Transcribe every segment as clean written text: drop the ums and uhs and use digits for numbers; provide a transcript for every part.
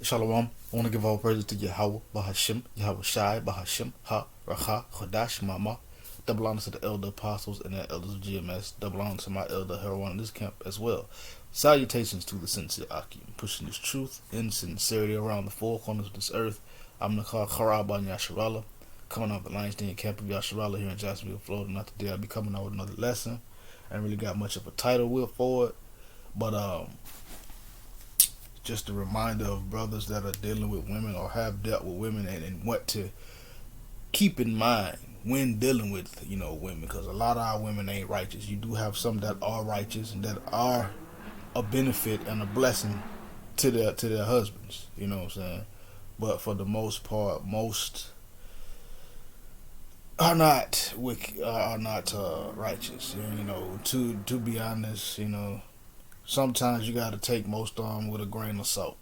Shalom. I want to give all praises to Yahweh, Bahashim, Yahweh Shai, Bahashim, Ha, Racha, Chodash, Mama. Double honor to the elder apostles and the elders of GMS. Double honor to my elder heroine in this camp as well. Salutations to the sincere Akim, pushing this truth and sincerity around the four corners of this earth. I'm Nakar Kharab Yasharallah, coming off the Lions Den camp of Yasharallah here in Jacksonville, Florida. Not today, I'll be coming out with another lesson. I ain't really got much of a title wheel for it, but just a reminder of brothers that are dealing with women or have dealt with women, and what to keep in mind when dealing with women, because a lot of our women ain't righteous. You do have some that are righteous and that are a benefit and a blessing to their husbands. You know what I'm saying? But for the most part, most are not righteous. To be honest, sometimes you got to take most of them with a grain of salt.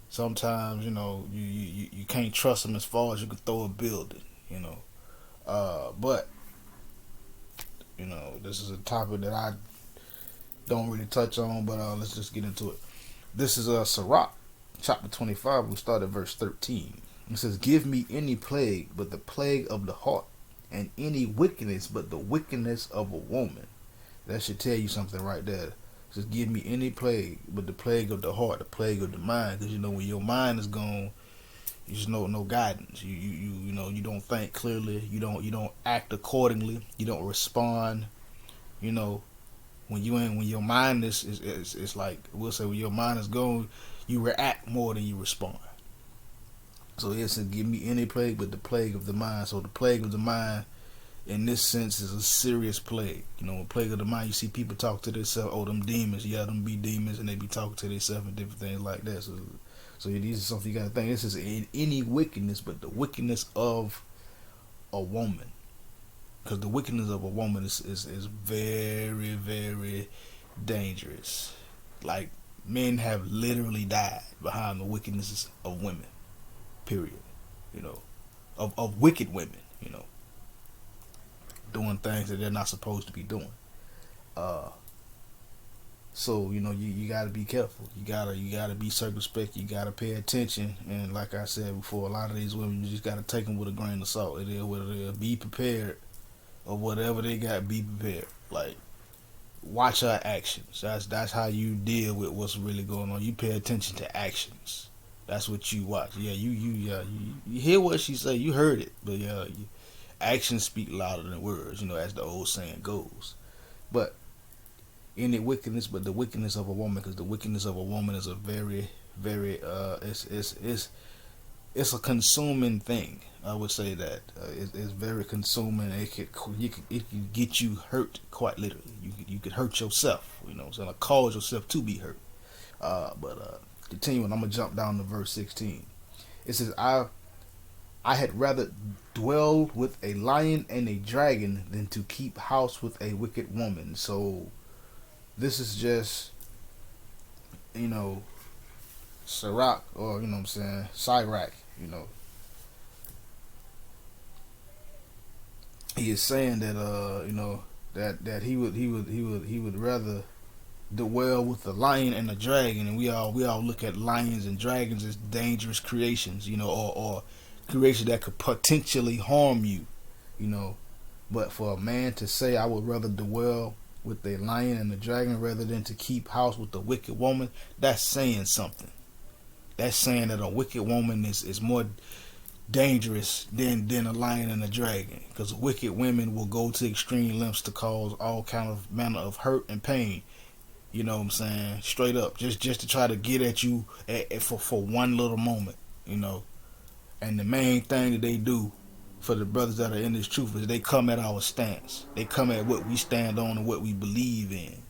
Sometimes you can't trust them as far as you can throw a building. But this is a topic that I don't really touch on. But let's just get into it. This is Sirach, chapter 25. We start at verse 13. It says, "Give me any plague but the plague of the heart, and any wickedness but the wickedness of a woman." That should tell you something right there. Just give me any plague, but the plague of the heart, the plague of the mind. Because when your mind is gone, you just no guidance. You don't think clearly. You don't act accordingly. You don't respond. When your mind is like, we'll say, when your mind is gone, you react more than you respond. So it says, give me any plague but the plague of the mind. So the plague of the mind, in this sense, is a serious plague. A plague of the mind, you see people talk to themselves, oh, them demons, yeah, them be demons, and they be talking to themselves and different things like that. So these are something you got to think. This is any wickedness but the wickedness of a woman. Because the wickedness of a woman is very, very dangerous. Like, men have literally died behind the wickednesses of women. Period. Of wicked women, doing things that they're not supposed to be doing. So you gotta be careful. You gotta be circumspect. You gotta pay attention. And like I said before, a lot of these women, you just gotta take them with a grain of salt. It is what it is. Be prepared, or whatever they got. Be prepared. Like, watch our actions. That's how you deal with what's really going on. You pay attention to actions. That's what you watch. Yeah, you hear what she say. You heard it, but actions speak louder than words. As the old saying goes. But any wickedness, but the wickedness of a woman, because the wickedness of a woman is a very, very it's a consuming thing. I would say that it's very consuming. It can get you hurt quite literally. You could hurt yourself. So cause yourself to be hurt. But continuing, I'm gonna jump down to verse 16. It says, I had rather dwell with a lion and a dragon than to keep house with a wicked woman. So this is just, Sirach, or Sirach. He is saying that that he would rather dwell with the lion and the dragon, and we all look at lions and dragons as dangerous creations, or creations that could potentially harm you, But for a man to say, I would rather dwell with the lion and the dragon rather than to keep house with the wicked woman, that's saying something. That's saying that a wicked woman is more dangerous than a lion and a dragon, because wicked women will go to extreme lengths to cause all kind of manner of hurt and pain. You know what I'm saying? Straight up, just to try to get at you for one little moment. And the main thing that they do for the brothers that are in this truth is they come at our stance. They come at what we stand on and what we believe in.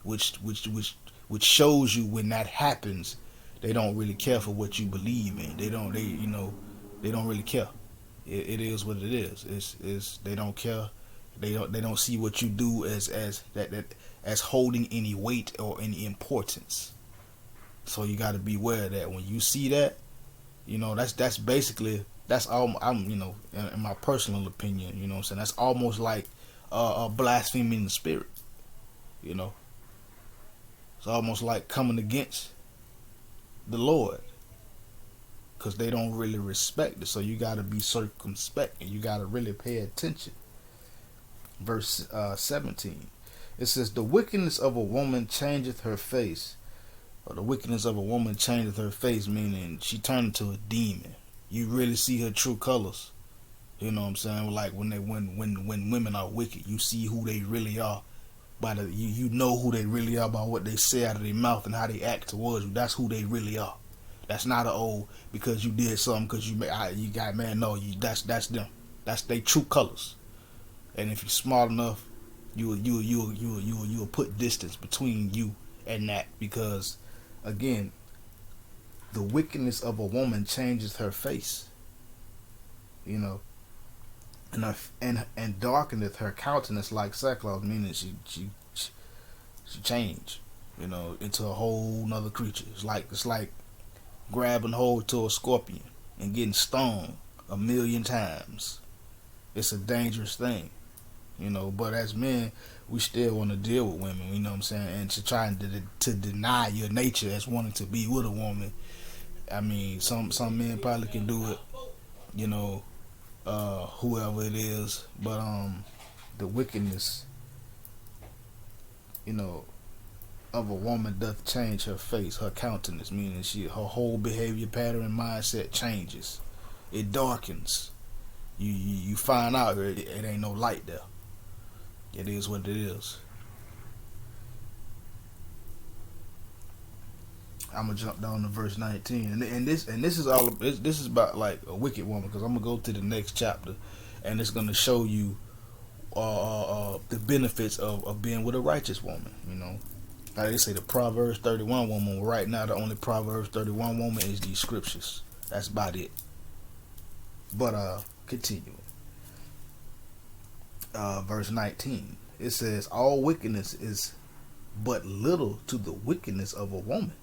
Which shows you when that happens, they don't really care for what you believe in. They don't really care. It is what it is. It's they don't care. They don't see what you do as holding any weight or any importance. So you got to beware of that. When you see that, that's basically, that's all. In my personal opinion, what I'm saying, that's almost like blaspheming the spirit. It's almost like coming against the Lord, because they don't really respect it. So you got to be circumspect and you got to really pay attention. Verse 17. It says, the wickedness of a woman changeth her face. Or the wickedness of a woman changeth her face, meaning she turned into a demon. You really see her true colors. You know what I'm saying? Like when women are wicked, you see who they really are. You know who they really are by what they say out of their mouth and how they act towards you. That's who they really are. That's not because you did something because you got man. No, that's them. That's their true colors. And if you're smart enough, you'll put distance between you and that, because again, the wickedness of a woman changes her face. You know, and darkeneth her countenance like sackcloth, meaning she changed, you know, into a whole nother creature. It's like grabbing hold to a scorpion and getting stung 1,000,000 times. It's a dangerous thing, you know. But as men, we still want to deal with women, you know what I'm saying, and to try to deny your nature as wanting to be with a woman. I mean, some men probably can do it, you know, whoever it is, but the wickedness, you know, of a woman doth change her face, her countenance, meaning her whole behavior pattern and mindset changes. It darkens. You find out it ain't no light there. It is what it is. I'm gonna jump down to verse 19, and this is about like a wicked woman, because I'm gonna go to the next chapter, and it's gonna show you the benefits of being with a righteous woman. You know, like they say, the Proverbs 31 woman. Right now, the only Proverbs 31 woman is these scriptures. That's about it. But continuing. Verse 19. It says, all wickedness is but little to the wickedness of a woman.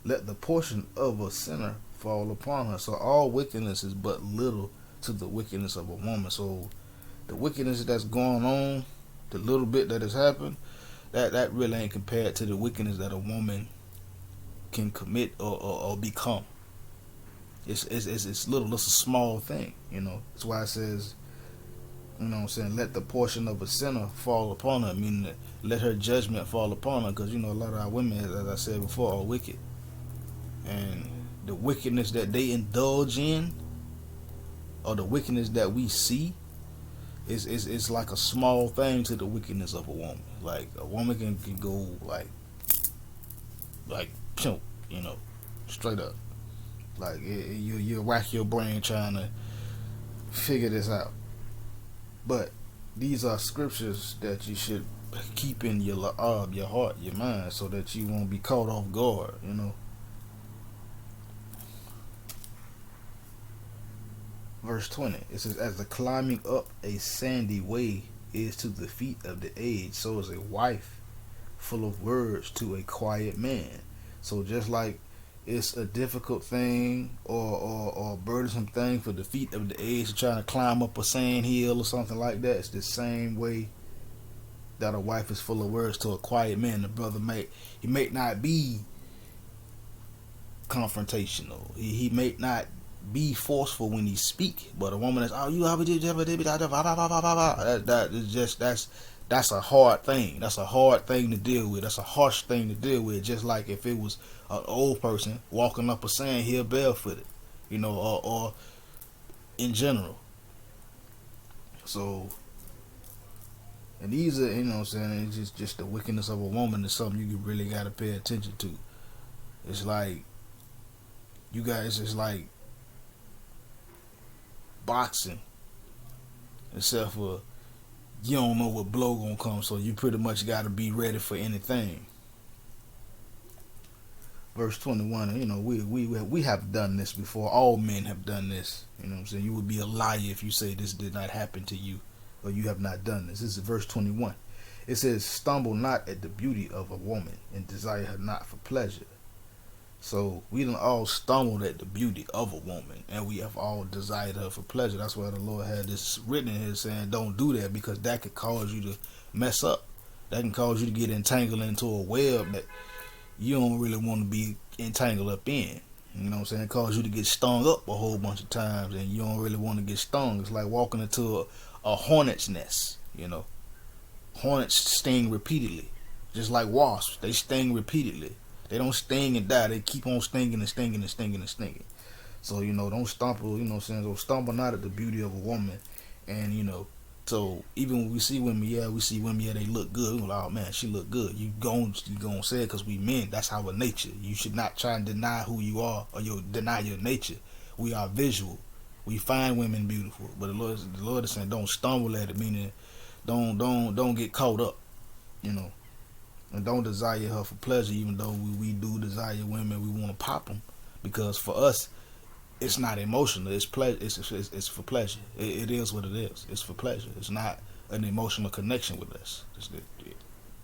Let the portion of a sinner fall upon her. So all wickedness is but little to the wickedness of a woman. So the wickedness that's going on, the little bit that has happened, that really ain't compared to the wickedness that a woman can commit or become. It's little. It's a small thing, you know. That's why it says, you know what I'm saying, let the portion of a sinner fall upon her, meaning that let her judgment fall upon her, because, you know, a lot of our women, as I said before, are wicked. And the wickedness that they indulge in, or the wickedness that we see, is like a small thing to the wickedness of a woman. Like a woman can go like pimp, you know, straight up. Like you rack your brain trying to figure this out. But these are scriptures that you should keep in your heart, your mind, so that you won't be caught off guard, you know. Verse 20, it says, as the climbing up a sandy way is to the feet of the aged, so is a wife full of words to a quiet man. So just like it's a difficult thing or a burdensome thing for the feet of the aged trying to climb up a sand hill or something like that, it's the same way that a wife is full of words to a quiet man. The brother may not be confrontational. He may not be forceful when he speak, but a woman that's that's a hard thing. That's a hard thing to deal with. That's a harsh thing to deal with. Just like if it was an old person walking up a sand hill barefooted, you know, or in general. So, and these are, you know what I'm saying, it's just the wickedness of a woman is something you really got to pay attention to. It's like, you guys, it's like boxing, except for you don't know what blow gonna come, so you pretty much got to be ready for anything. Verse 21, you know, we have done this before. All men have done this. You know what I'm saying? You would be a liar if you say this did not happen to you, or you have not done this. This is verse 21. It says, stumble not at the beauty of a woman, and desire her not for pleasure. So we done all stumbled at the beauty of a woman, and we have all desired her for pleasure. That's why the Lord had this written in here saying, don't do that, because that could cause you to mess up. That can cause you to get entangled into a web that you don't really want to be entangled up in. You know what I'm saying? It cause you to get stung up a whole bunch of times, and you don't really want to get stung. It's like walking into a hornet's nest. You know, hornets sting repeatedly, just like wasps. They sting repeatedly. They don't sting and die. They keep on stinging and stinging and stinging and stinging. So, don't stumble, you know what I'm saying? Don't stumble not at the beauty of a woman. And, so even when we see women, they look good. We're like, oh man, she look good. You gon' say it because we men. That's our nature. You should not try and deny who you are or deny your nature. We are visual. We find women beautiful. But the Lord is saying don't stumble at it, meaning don't get caught up, and don't desire her for pleasure, even though we do desire women. We want to pop them because for us, it's not emotional. It's pleasure. It's for pleasure. It is what it is. It's for pleasure. It's not an emotional connection with us. It's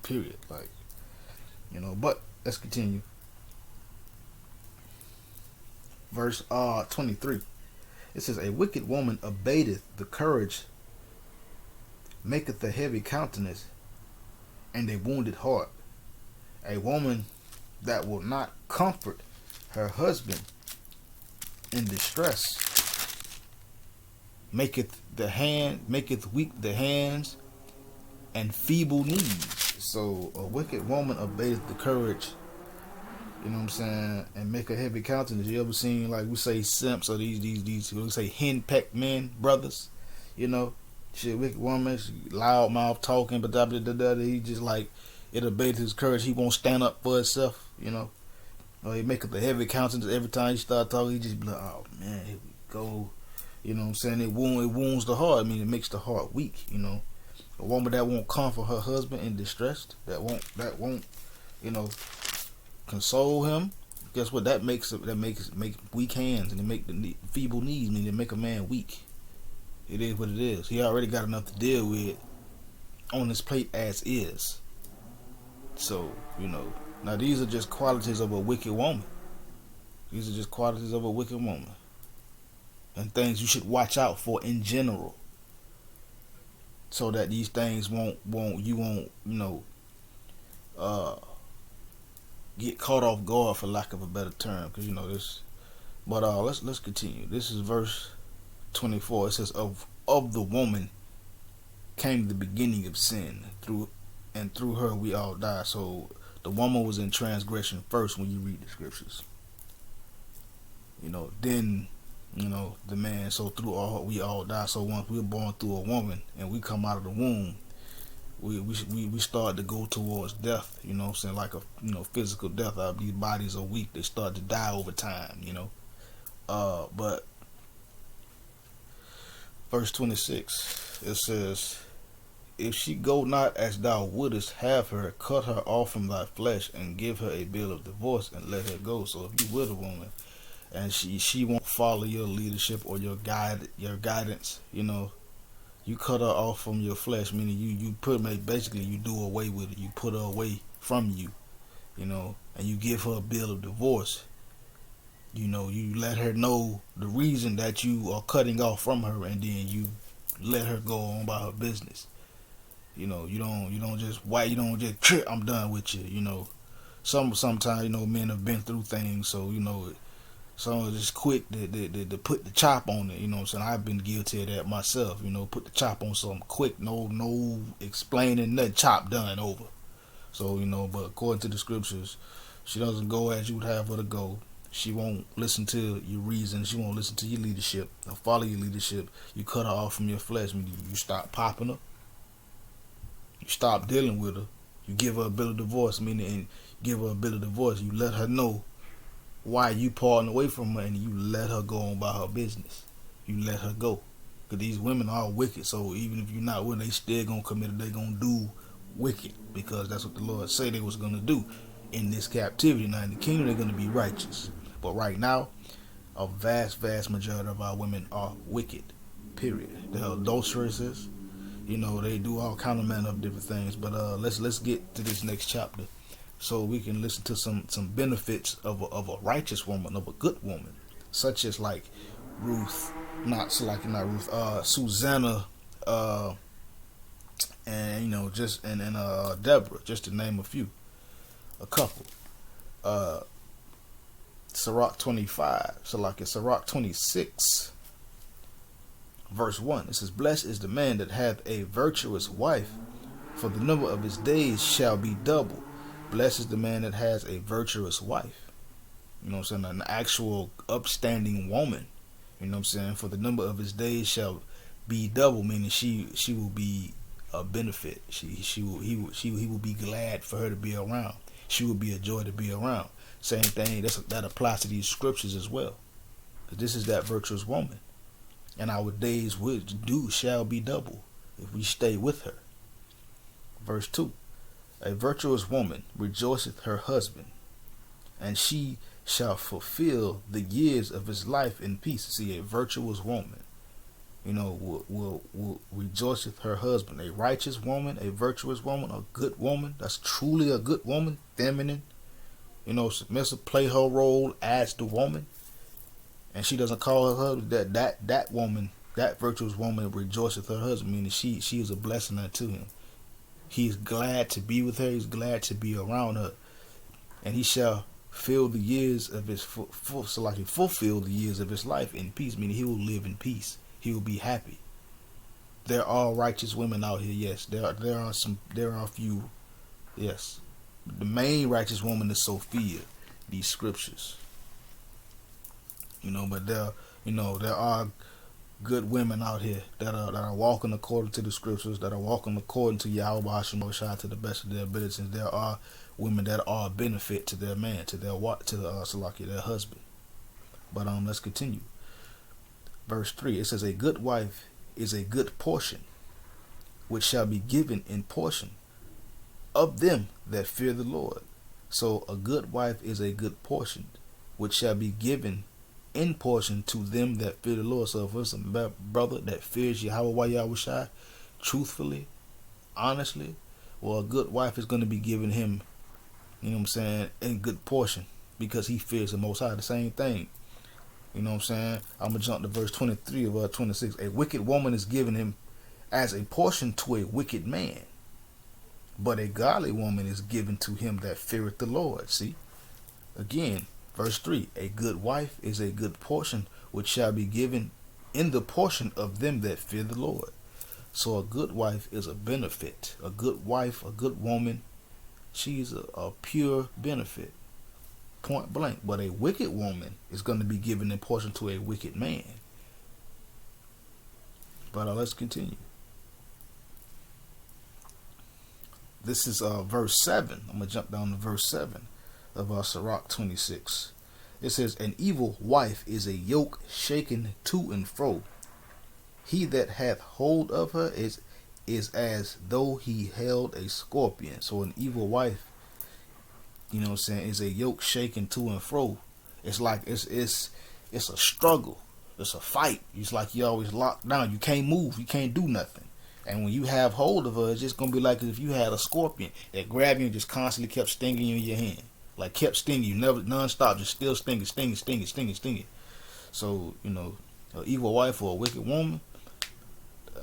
period. Like, But let's continue. Verse 23. It says, "A wicked woman abateth the courage, maketh a heavy countenance, and a wounded heart. A woman that will not comfort her husband in distress maketh weak the hands and feeble knees." So a wicked woman abateth the courage, you know what I'm saying, and make a heavy countenance. You ever seen, like, we say simps or these we say henpecked men, brothers, shit, wicked woman, loud mouth talking, but he just like, it abates his courage. He won't stand up for himself, Or he make up a heavy countenance every time he start talking. He just be like, oh man, here we go. You know what I'm saying? It wounds the heart. I mean, it makes the heart weak. A woman that won't comfort her husband in distress, that won't, console him. Guess what? That makes weak hands, and it make the feeble knees. I mean, it make a man weak. It is what it is. He already got enough to deal with on his plate as is. So, now these are just qualities of a wicked woman. These are just qualities of a wicked woman. And things you should watch out for in general. So that these things won't get caught off guard, for lack of a better term. Because this. But let's continue. This is verse 24. It says, of the woman came the beginning of sin, and through her we all die. So the woman was in transgression first when you read the scriptures. Then, the man, so through all we all die. So once we're born through a woman and we come out of the womb, we start to go towards death, saying, like a physical death. These bodies are weak, they start to die over time, but verse 26, it says, if she go not as thou wouldest have her, cut her off from thy flesh, and give her a bill of divorce, and let her go. So if you with a woman and she won't follow your leadership or your guidance, you cut her off from your flesh, meaning you basically you do away with it. You put her away from you, and you give her a bill of divorce. You let her know the reason that you are cutting off from her, and then you let her go on by her business. You don't just I'm done with you. Sometimes men have been through things, so some are just quick to put the chop on it. What I'm saying? I've been guilty of that myself. Put the chop on something quick, no explaining, nothing, chop, done, over. So but according to the scriptures, she doesn't go as you would have her to go. She won't listen to your reason. She won't listen to your leadership or follow your leadership. You cut her off from your flesh. You stop popping her. You stop dealing with her. You give her a bill of divorce, You let her know why you parting away from her, and you let her go on by her business. You let her go. Because these women are wicked, so even if you're not with them, they still going to commit it. They going to do wicked, because that's what the Lord said they was going to do in this captivity. Now in the kingdom, they're going to be righteous. But right now, a vast majority of our women are wicked, period. They're adulteresses. They do all kind of manner of different things. But let's get to this next chapter, so we can listen to some benefits of a righteous woman, of a good woman, such as like Ruth, Susanna, and Deborah, just to name a couple. uh Sirach 25. So like in Sirach 26, verse 1, it says, Blessed is the man that hath a virtuous wife, for the number of his days shall be double. Blessed is the man that has a virtuous wife. You know what I'm saying? An actual upstanding woman. You know what I'm saying? For the number of his days shall be double, meaning she will be a benefit. He will be glad for her to be around. She will be a joy to be around. Same thing, that applies to these scriptures as well. Because this is that virtuous woman. And our days shall be double if we stay with her. Verse 2. A virtuous woman rejoiceth her husband, and she shall fulfill the years of his life in peace. See, a virtuous woman, will rejoiceth her husband. A righteous woman, a virtuous woman, a good woman, that's truly a good woman, feminine, submissive, play her role as the woman, and she doesn't call her husband that woman, that virtuous woman rejoiceth her husband, meaning she is a blessing unto him. He is glad to be with her. He's glad to be around her, and he shall fill the years of his fulfill the years of his life in peace, meaning he will live in peace. He will be happy. There are righteous women out here, yes. There are a few, yes. The main righteous woman is Sophia, these scriptures. But there are good women out here that are walking according to the scriptures, that are walking according to Yahweh Hashem to the best of their abilities. There are women that are a benefit to their man, to their husband. But let's continue. Verse 3, it says, A good wife is a good portion, which shall be given in portion of them that fear the Lord. So a good wife is a good portion, which shall be given in portion to them that fear the Lord. So if it's a brother that fears Yahweh truthfully, honestly, well, a good wife is going to be giving him, in good portion, because he fears the Most High. The same thing. I'm going to jump to verse 23 of 26. A wicked woman is given him as a portion to a wicked man, but a godly woman is given to him that feareth the Lord. See? Again, verse 3. A good wife is a good portion, which shall be given in the portion of them that fear the Lord. So a good wife is a benefit. A good wife, a good woman, she's a pure benefit. Point blank. But a wicked woman is going to be given in portion to a wicked man. But let's continue. This is verse 7. I'm going to jump down to verse 7 of Sirach 26. It says, An evil wife is a yoke shaken to and fro. He that hath hold of her is as though he held a scorpion. So an evil wife, is a yoke shaken to and fro. It's like it's a struggle. It's a fight. It's like you're always locked down. You can't move. You can't do nothing. And when you have hold of her, it's just going to be like if you had a scorpion that grabbed you and just constantly kept stinging you in your hand. Like kept stinging you, never non-stop, just still stinging. So, an evil wife or a wicked woman,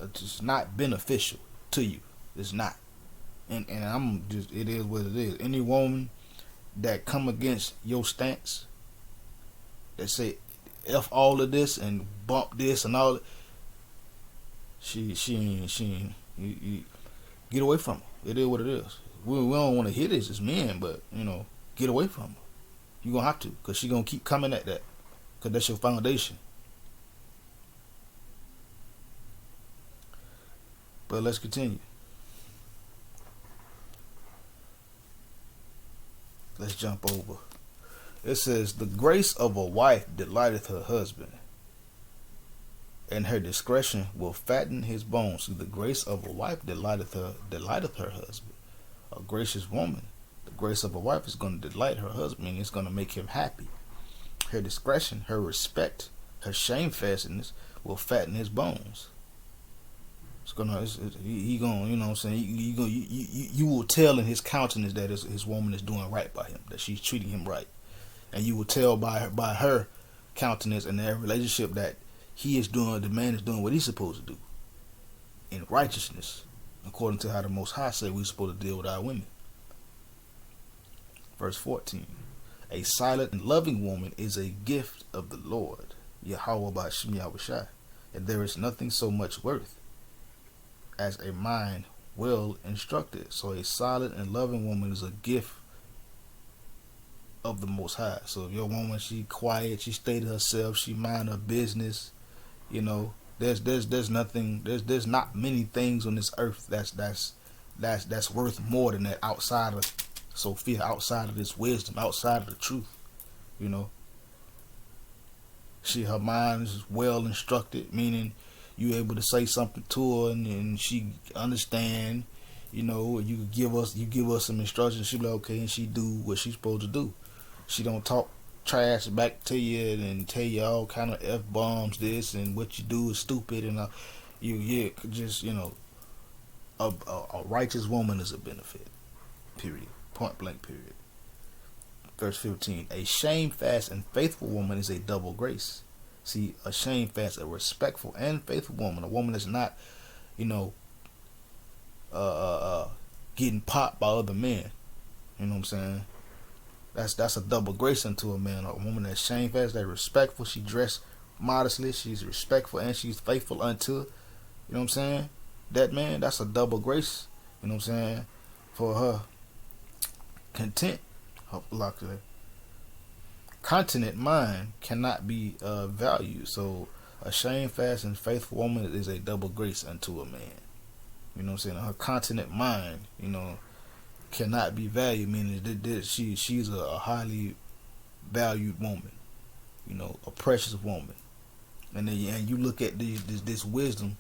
it's not beneficial to you. It's not. And it is what it is. Any woman that come against your stance, that say F all of this and bump this and all, she ain't, you get away from her. It is what it is. We don't want to hit this as men, but, get away from her. You're going to have to, because she's going to keep coming at that, because that's your foundation. But let's continue. Let's jump over. It says, The grace of a wife delighteth her husband, and her discretion will fatten his bones. See, the grace of a wife delighteth her husband. A gracious woman, the grace of a wife is going to delight her husband, and it's going to make him happy. Her discretion, her respect, her shamefastness will fatten his bones. You will tell in his countenance that his woman is doing right by him, that she's treating him right, and you will tell by her countenance and their relationship that the man is doing what he's supposed to do in righteousness, according to how the Most High said we're supposed to deal with our women. Verse 14. A silent and loving woman is a gift of the Lord, Yahweh Bashim Yahushai, and there is nothing so much worth as a mind well instructed. So a silent and loving woman is a gift of the Most High. So if your woman, she quiet, she stay to herself, she mind her business, you know, there's nothing, there's not many things on this earth that's worth more than that, outside of Sophia, outside of this wisdom, outside of the truth. You know, her mind is well instructed, meaning you able to say something to her and she understand. You know, you give us some instructions, she be like, okay, and she do what she's supposed to do. She don't talk trash back to you and tell you all kind of F bombs, this and what you do is stupid, and a righteous woman is a benefit. Period. Point blank. Period. Verse 15. A shamefast and faithful woman is a double grace. See, a shamefast, a respectful and faithful woman, a woman that's not, getting popped by other men. You know what I'm saying? That's a double grace unto a man. A woman that's shamefast, that's respectful, she dressed modestly, she's respectful, and she's faithful unto, you know what I'm saying? That man, that's a double grace, you know what I'm saying, for her content. Like a continent mind cannot be valued. So a shamefast and faithful woman is a double grace unto a man. You know what I'm saying? Her continent mind, cannot be valued, meaning that she's a highly valued woman, a precious woman. And then you look at this wisdom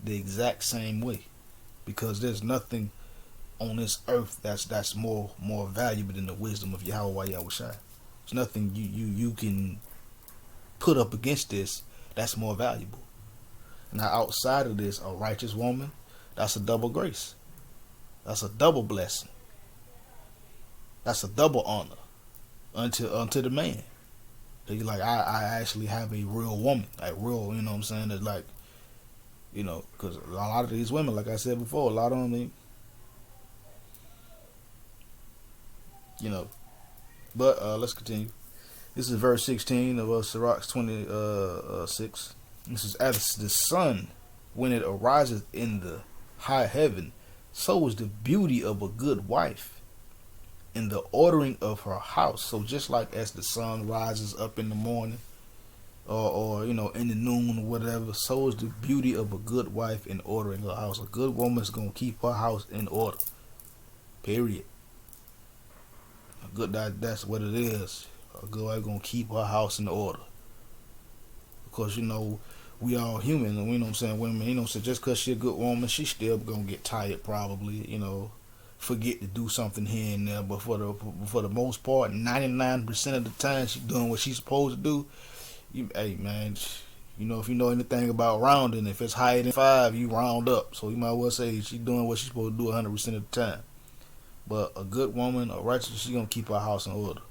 the exact same way, because there's nothing on this earth that's more valuable than the wisdom of Yahweh Yahushai. There's nothing you can put up against this that's more valuable. Now outside of this, a righteous woman, that's a double grace. That's a double blessing. That's a double honor unto the man. So you like, I actually have a real woman, like real, you know what I'm saying? That like, because a lot of these women, like I said before, a lot of them, but let's continue. This is verse 16 of Sirach 26. This is, as the sun, when it arises in the high heaven, so is the beauty of a good wife in the ordering of her house. So just like as the sun rises up in the morning, or in the noon or whatever, so is the beauty of a good wife in ordering her house. A good woman's gonna keep her house in order. Period. That's what it is. A good wife gonna keep her house in order. Because we all human, and what I'm saying, women, so just because she's a good woman, she still gonna get tired probably, forget to do something here and there, but for the most part, 99% of the time, she's doing what she's supposed to do. Hey man, if you know anything about rounding, if it's higher than 5, you round up. So you might well say she's doing what she's supposed to do 100% of the time. But a good woman, a righteous, she's gonna keep her house in order.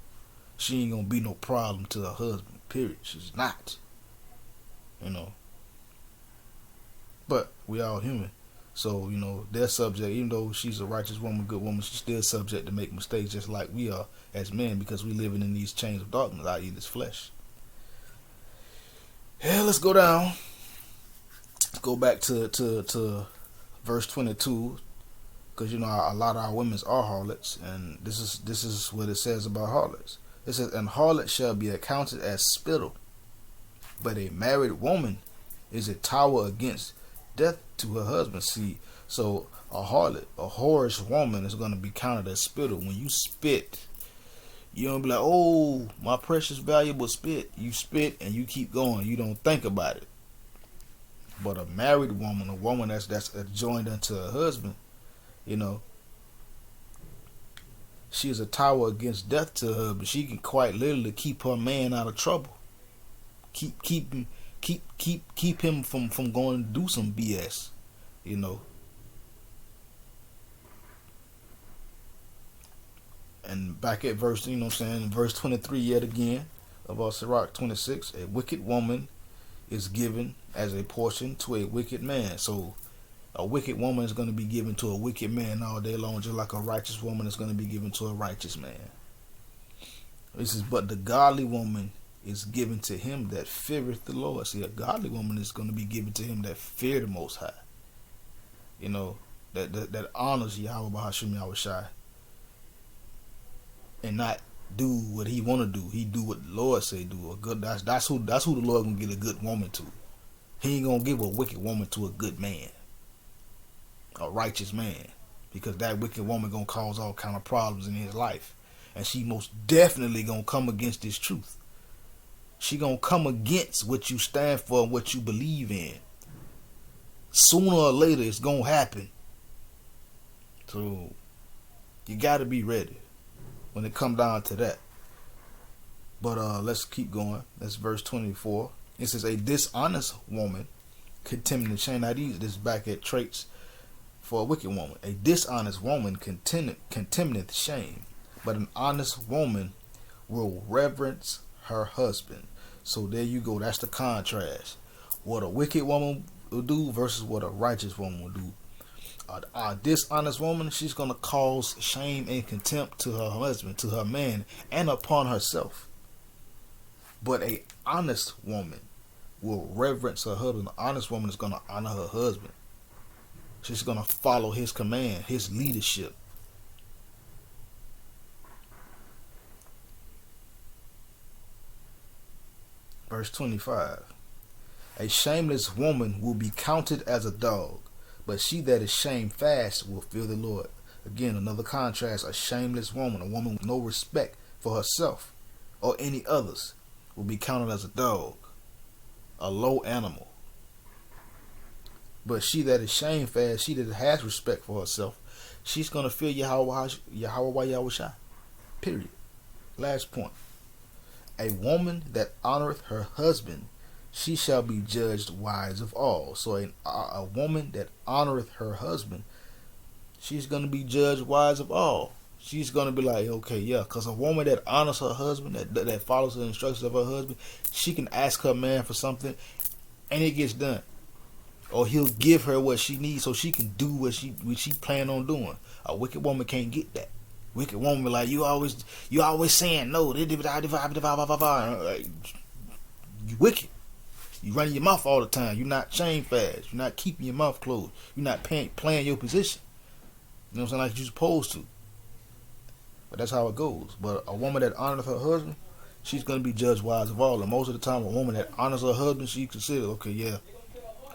She ain't gonna be no problem to her husband. Period. She's not. But we all human. So, they're subject, even though she's a righteous woman, good woman, she's still subject to make mistakes just like we are as men, because we living in these chains of darkness, i.e. this flesh. Yeah, let's go down. Let's go back to verse 22, because a lot of our women are harlots, and this is what it says about harlots. It says, and harlot shall be accounted as spittle, but a married woman is a tower against death to her husband. See, so a harlot, a whorish woman, is going to be counted as spittle. When you spit, you don't be like, oh, my precious valuable spit. You spit and you keep going. You don't think about it. But a married woman, a woman that's joined unto her husband, she is a tower against death to her, but she can quite literally keep her man out of trouble. Keep him from going to do some BS, And back at verse, verse 23 yet again of our Sirach 26, a wicked woman is given as a portion to a wicked man. So a wicked woman is going to be given to a wicked man all day long, just like a righteous woman is going to be given to a righteous man. It says, but the godly woman is given to him that feareth the Lord. See, a godly woman is going to be given to him that fear the Most High. You know, that honors Yahweh Bahashim Yahushai, and not do what he want to do. He do what the Lord say do. A good that's who the Lord gonna get a good woman to. He ain't gonna give a wicked woman to a good man, a righteous man, because that wicked woman gonna cause all kind of problems in his life, and she most definitely gonna come against this truth. She gonna come against what you stand for and what you believe in. Sooner or later, it's gonna happen. So you gotta be ready when it come down to that. But let's keep going. That's verse 24. It says, a dishonest woman contemneth shame. Now this back at traits for a wicked woman. A dishonest woman contemneth shame, but an honest woman will reverence her husband. So there you go. That's the contrast. What a wicked woman will do versus what a righteous woman will do. A dishonest woman, she's going to cause shame and contempt to her husband, to her man, and upon herself. But a honest woman will reverence her husband. An honest woman is going to honor her husband. She's going to follow his command, his leadership. Verse 25. A shameless woman will be counted as a dog, but she that is shamefast will fear the Lord. Again, another contrast. A shameless woman, a woman with no respect for herself or any others, will be counted as a dog, a low animal. But she that is shamefast, she that has respect for herself, she's going to fear Yahweh Yahushai. Period. Last point. A woman that honoreth her husband, she shall be judged wise of all. So a woman that honoreth her husband, she's going to be judged wise of all. She's going to be like, okay, yeah, because a woman that honors her husband, that follows the instructions of her husband, she can ask her man for something and it gets done. Or he'll give her what she needs so she can do what she plan on doing. A wicked woman can't get that. Wicked woman be like, you always saying no. You wicked. You running your mouth all the time. You're not shamefast. You're not keeping your mouth closed. You're not playing your position. You know what I'm saying? Like you're supposed to. But that's how it goes. But a woman that honors her husband, she's going to be judged wise of all. And most of the time, a woman that honors her husband, she considered, okay, yeah,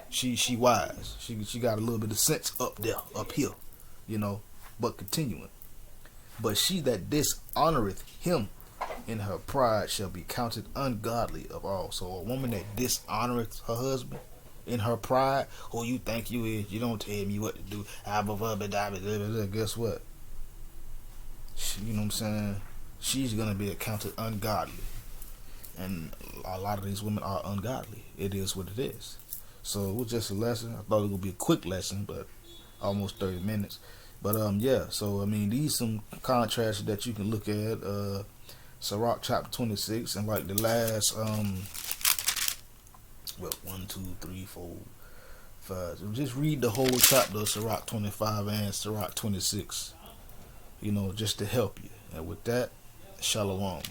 she wise. She got a little bit of sense up here, you know. But continuing. But she that dishonoreth him in her pride shall be counted ungodly of all. So a woman that dishonoreth her husband in her pride, who you think you is, you don't tell me what to do. Guess what? You know what I'm saying? She's going to be accounted ungodly. And a lot of these women are ungodly. It is what it is. So it was just a lesson. I thought it would be a quick lesson, but almost 30 minutes. But yeah, so I mean, these some contrasts that you can look at. Sirach chapter 26, and like the last 1, 2, 3, 4, 5. So just read the whole chapter of Sirach 25 and Sirach 26. You know, just to help you. And with that, shalom.